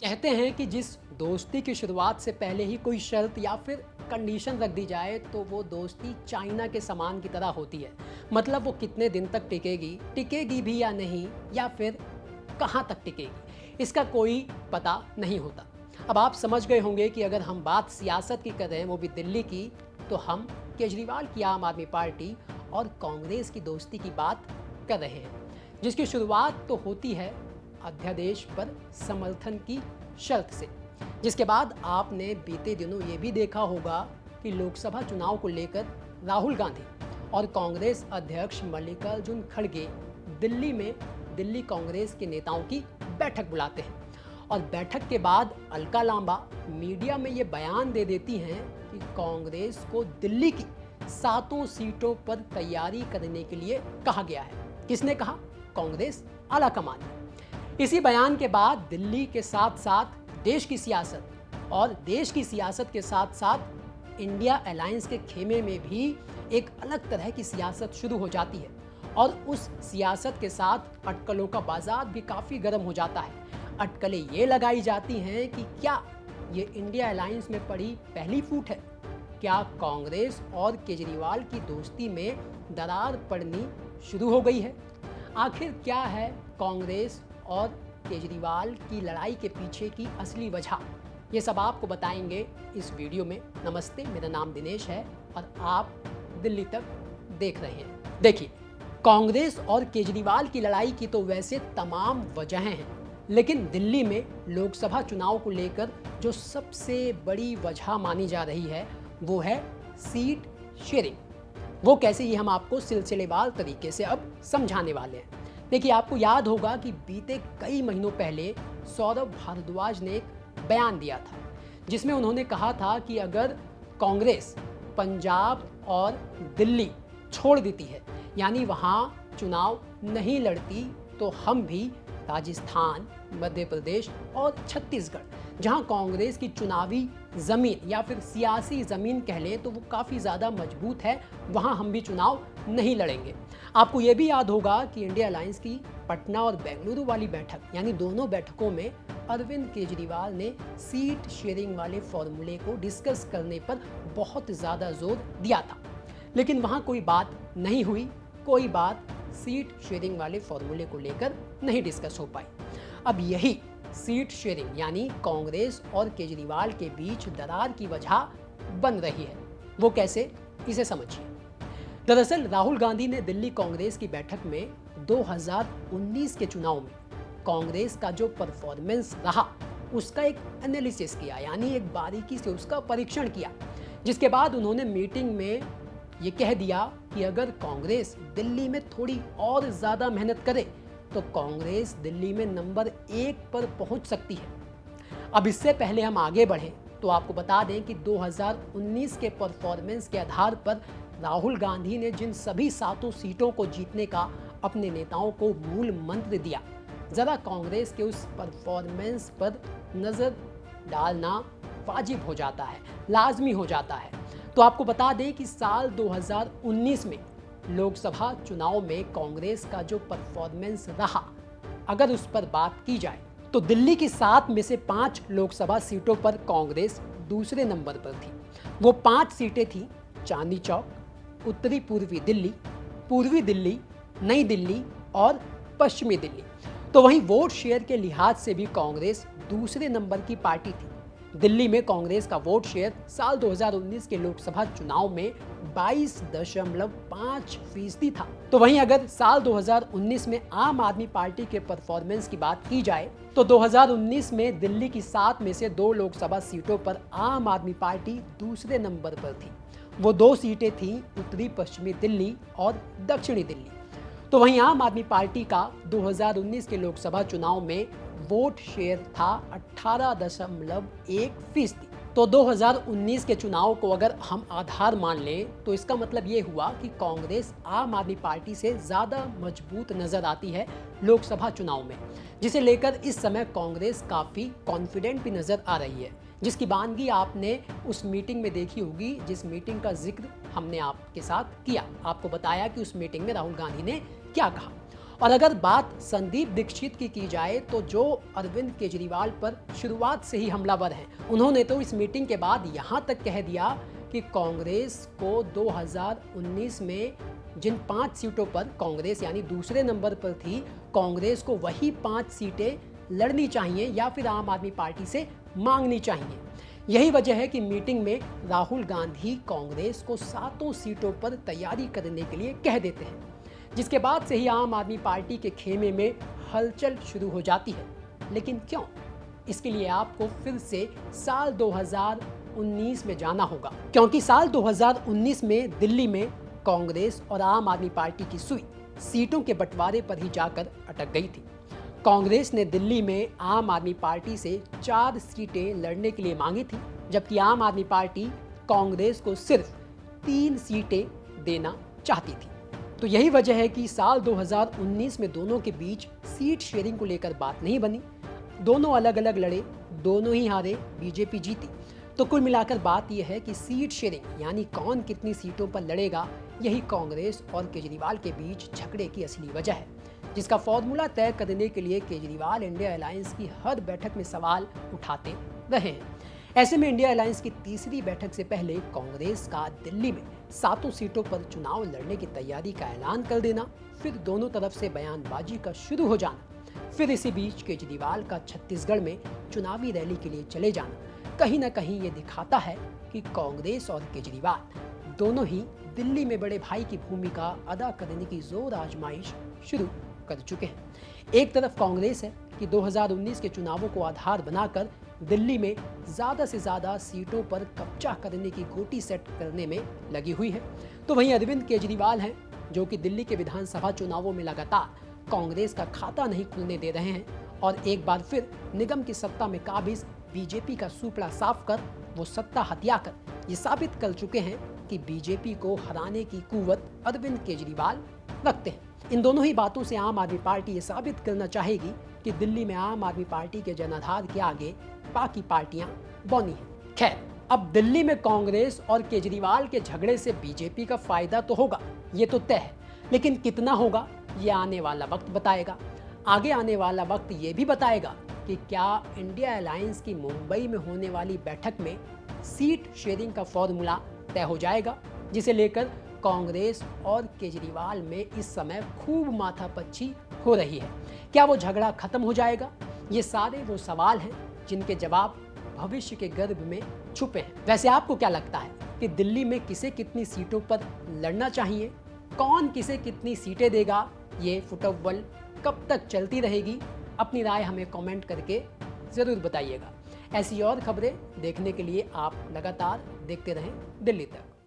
कहते हैं कि जिस दोस्ती की शुरुआत से पहले ही कोई शर्त या फिर कंडीशन रख दी जाए तो वो दोस्ती चाइना के सामान की तरह होती है। मतलब वो कितने दिन तक टिकेगी भी या नहीं, या फिर कहाँ तक टिकेगी, इसका कोई पता नहीं होता। अब आप समझ गए होंगे कि अगर हम बात सियासत की करें, वो भी दिल्ली की, तो हम केजरीवाल की आम आदमी पार्टी और कांग्रेस की दोस्ती की बात कर रहे हैं, जिसकी शुरुआत तो होती है अध्यादेश पर समर्थन की शर्त से। जिसके बाद आपने बीते दिनों ये भी देखा होगा कि लोकसभा चुनाव को लेकर राहुल गांधी और कांग्रेस अध्यक्ष मल्लिकार्जुन खड़गे दिल्ली में दिल्ली कांग्रेस के नेताओं की बैठक बुलाते हैं, और बैठक के बाद अलका लांबा मीडिया में ये बयान दे देती हैं कि कांग्रेस को दिल्ली की 7 सीटों पर तैयारी करने के लिए कहा गया है। किसने कहा? कांग्रेस आलाकमान ने। इसी बयान के बाद दिल्ली के साथ साथ देश की सियासत, और देश की सियासत के साथ साथ इंडिया अलायंस के खेमे में भी एक अलग तरह की सियासत शुरू हो जाती है, और उस सियासत के साथ अटकलों का बाजार भी काफ़ी गर्म हो जाता है। अटकलें ये लगाई जाती हैं कि क्या ये इंडिया अलायंस में पड़ी पहली फूट है? क्या कांग्रेस और केजरीवाल की दोस्ती में दरार पड़नी शुरू हो गई है? आखिर क्या है कांग्रेस और केजरीवाल की लड़ाई के पीछे की असली वजह? ये सब आपको बताएंगे इस वीडियो में। नमस्ते, मेरा नाम दिनेश है और आप दिल्ली तक देख रहे हैं। देखिए, कांग्रेस और केजरीवाल की लड़ाई की तो वैसे तमाम वजहें हैं, लेकिन दिल्ली में लोकसभा चुनाव को लेकर जो सबसे बड़ी वजह मानी जा रही है वो है सीट शेयरिंग। वो कैसे, ये हम आपको सिलसिलेवार तरीके से अब समझाने वाले हैं। देखिए, आपको याद होगा कि बीते कई महीनों पहले सौरभ भारद्वाज ने एक बयान दिया था, जिसमें उन्होंने कहा था कि अगर कांग्रेस पंजाब और दिल्ली छोड़ देती है, यानी वहाँ चुनाव नहीं लड़ती, तो हम भी राजस्थान, मध्य प्रदेश और छत्तीसगढ़, जहाँ कांग्रेस की चुनावी ज़मीन या फिर सियासी ज़मीन कह लें तो वो काफ़ी ज़्यादा मजबूत है, वहाँ हम भी चुनाव नहीं लड़ेंगे। आपको ये भी याद होगा कि इंडिया अलायंस की पटना और बेंगलुरु वाली बैठक, यानी दोनों बैठकों में अरविंद केजरीवाल ने सीट शेयरिंग वाले फॉर्मूले को डिस्कस करने पर बहुत ज़्यादा जोर दिया था, लेकिन वहाँ कोई बात नहीं हुई, कोई बात सीट शेयरिंग वाले फॉर्मूले को लेकर नहीं डिस्कस हो पाई। अब यही सीट शेयरिंग यानी कांग्रेस और केजरीवाल के बीच दरार की वजह बन रही है। वो कैसे, इसे समझिए। दरअसल राहुल गांधी ने दिल्ली कांग्रेस की बैठक में 2019 के चुनाव में कांग्रेस का जो परफॉर्मेंस रहा उसका एक एनालिसिस किया, यानी एक बारीकी से उसका परीक्षण किया, जिसके बाद उन्होंने मीटिंग में ये कह दिया कि अगर कांग्रेस दिल्ली में थोड़ी और ज़्यादा मेहनत करे तो कांग्रेस दिल्ली में नंबर 1 पर पहुंच सकती है। अब इससे पहले हम आगे बढ़ें तो आपको बता दें कि 2019 के परफॉर्मेंस के आधार पर राहुल गांधी ने जिन सभी 7 सीटों को जीतने का अपने नेताओं को मूल मंत्र दिया, ज़रा कांग्रेस के उस परफॉर्मेंस पर नज़र डालना वाजिब हो जाता है, लाजमी हो जाता है। तो आपको बता दें कि साल 2019 में लोकसभा चुनाव में कांग्रेस का जो परफॉर्मेंस रहा, अगर उस पर बात की जाए तो दिल्ली की 7 में से 5 लोकसभा सीटों पर कांग्रेस दूसरे नंबर पर थी। वो 5 सीटें थी चांदनी चौक, उत्तरी पूर्वी दिल्ली, नई दिल्ली और पश्चिमी दिल्ली। तो वहीं वोट शेयर के लिहाज से भी कांग्रेस दूसरे नंबर की पार्टी थी। दिल्ली में कांग्रेस का वोट शेयर साल 2019 के लोकसभा चुनाव में 22.5% था। तो वहीं अगर साल 2019 में आम आदमी पार्टी के परफॉर्मेंस की बात की जाए तो 2019 में दिल्ली की 7 में से 2 लोकसभा सीटों पर आम आदमी पार्टी दूसरे नंबर पर थी। वो 2 सीटें थीं उत्तरी पश्चिमी दिल्ली और दक्षिणी दिल्ली। तो वहीं आम आदमी पार्टी का 2019 के लोकसभा चुनाव में वोट शेयर था 18.1%। तो 2019 के चुनाव को अगर हम आधार मान लें तो इसका मतलब ये हुआ कि कांग्रेस आम आदमी पार्टी से ज़्यादा मजबूत नज़र आती है लोकसभा चुनाव में, जिसे लेकर इस समय कांग्रेस काफ़ी कॉन्फिडेंट भी नज़र आ रही है, जिसकी बानगी आपने उस मीटिंग में देखी होगी, जिस मीटिंग का जिक्र हमने आपके साथ किया। आपको बताया कि उस मीटिंग में राहुल गांधी ने क्या कहा। और अगर बात संदीप दीक्षित की जाए तो जो अरविंद केजरीवाल पर शुरुआत से ही हमलावर हैं, उन्होंने तो इस मीटिंग के बाद यहां तक कह दिया कि कांग्रेस को 2019 में जिन 5 सीटों पर कांग्रेस यानी दूसरे नंबर पर थी, कांग्रेस को वही 5 सीटें लड़नी चाहिए या फिर आम आदमी पार्टी से मांगनी चाहिए। यही वजह है कि मीटिंग में राहुल गांधी कांग्रेस को 7 सीटों पर तैयारी करने के लिए कह देते हैं, जिसके बाद से ही आम आदमी पार्टी के खेमे में हलचल शुरू हो जाती है। लेकिन क्यों? इसके लिए आपको फिर से साल 2019 में जाना होगा, क्योंकि साल 2019 में दिल्ली में कांग्रेस और आम आदमी पार्टी की सुई सीटों के बंटवारे पर ही जाकर अटक गई थी। कांग्रेस ने दिल्ली में आम आदमी पार्टी से 4 सीटें लड़ने के लिए मांगी थी, जबकि आम आदमी पार्टी कांग्रेस को सिर्फ 3 सीटें देना चाहती थी। तो यही वजह है कि साल 2019 में दोनों के बीच सीट शेयरिंग को लेकर बात नहीं बनी। दोनों अलग अलग लड़े, दोनों ही हारे, बीजेपी जीती। तो कुल मिलाकर बात यह है कि सीट शेयरिंग यानी कौन कितनी सीटों पर लड़ेगा, यही कांग्रेस और केजरीवाल के बीच झगड़े की असली वजह है, जिसका फॉर्मूला तय करने के लिए केजरीवाल इंडिया अलायंस की हर बैठक में सवाल उठाते रहे हैं। ऐसे में इंडिया अलायंस की तीसरी बैठक से पहले कांग्रेस का दिल्ली में 7 सीटों पर चुनाव लड़ने की तैयारी का ऐलान कर देना, फिर दोनों तरफ से बयानबाजी का शुरू हो जाना, फिर इसी बीच केजरीवाल का छत्तीसगढ़ में चुनावी रैली के लिए चले जाना, कहीं ना कहीं ये दिखाता है कि कांग्रेस और केजरीवाल दोनों ही दिल्ली में बड़े भाई की भूमिका अदा करने की जोर आजमाइश शुरू कर चुके हैं। एक तरफ कांग्रेस है कि 2019 के चुनावों को आधार बनाकर दिल्ली में ज्यादा से ज्यादा सीटों पर कब्जा करने की गोटी सेट करने में लगी हुई है, तो वहीं अरविंद केजरीवाल हैं जो कि दिल्ली के विधानसभा चुनावों में लगातार कांग्रेस का खाता नहीं खुलने दे रहे हैं और एक बार फिर निगम की सत्ता में काबिज बीजेपी का सुपड़ा साफ कर वो सत्ता हथिया कर ये साबित कर चुके हैं कि बीजेपी को हराने की कुव्वत अरविंद केजरीवाल रखते हैं। इन दोनों ही बातों से आम आदमी पार्टी ये साबित करना चाहेगी कि दिल्ली में आम आदमी पार्टी के जनाधार के आगे बाकी पार्टियां बौनी हैं। खैर, अब दिल्ली में कांग्रेस और केजरीवाल के झगड़े से बीजेपी का फायदा तो होगा, ये तो तय है, लेकिन कितना होगा ये आने वाला वक्त बताएगा। आगे आने वाला वक्त ये भी बताएगा कि क्या इंडिया अलायंस की मुंबई में होने वाली बैठक में सीट शेयरिंग का फॉर्मूला तय हो जाएगा, जिसे लेकर कांग्रेस और केजरीवाल में इस समय खूब माथापच्ची हो रही है। क्या वो झगड़ा खत्म हो जाएगा? ये सारे वो सवाल हैं जिनके जवाब भविष्य के गर्भ में छुपे हैं। वैसे आपको क्या लगता है कि दिल्ली में किसे कितनी सीटों पर लड़ना चाहिए? कौन किसे कितनी सीटें देगा? ये फुटबॉल कब तक चलती रहेगी? अपनी राय हमें कमेंट करके ज़रूर बताइएगा। ऐसी और खबरें देखने के लिए आप लगातार देखते रहें दिल्ली तक।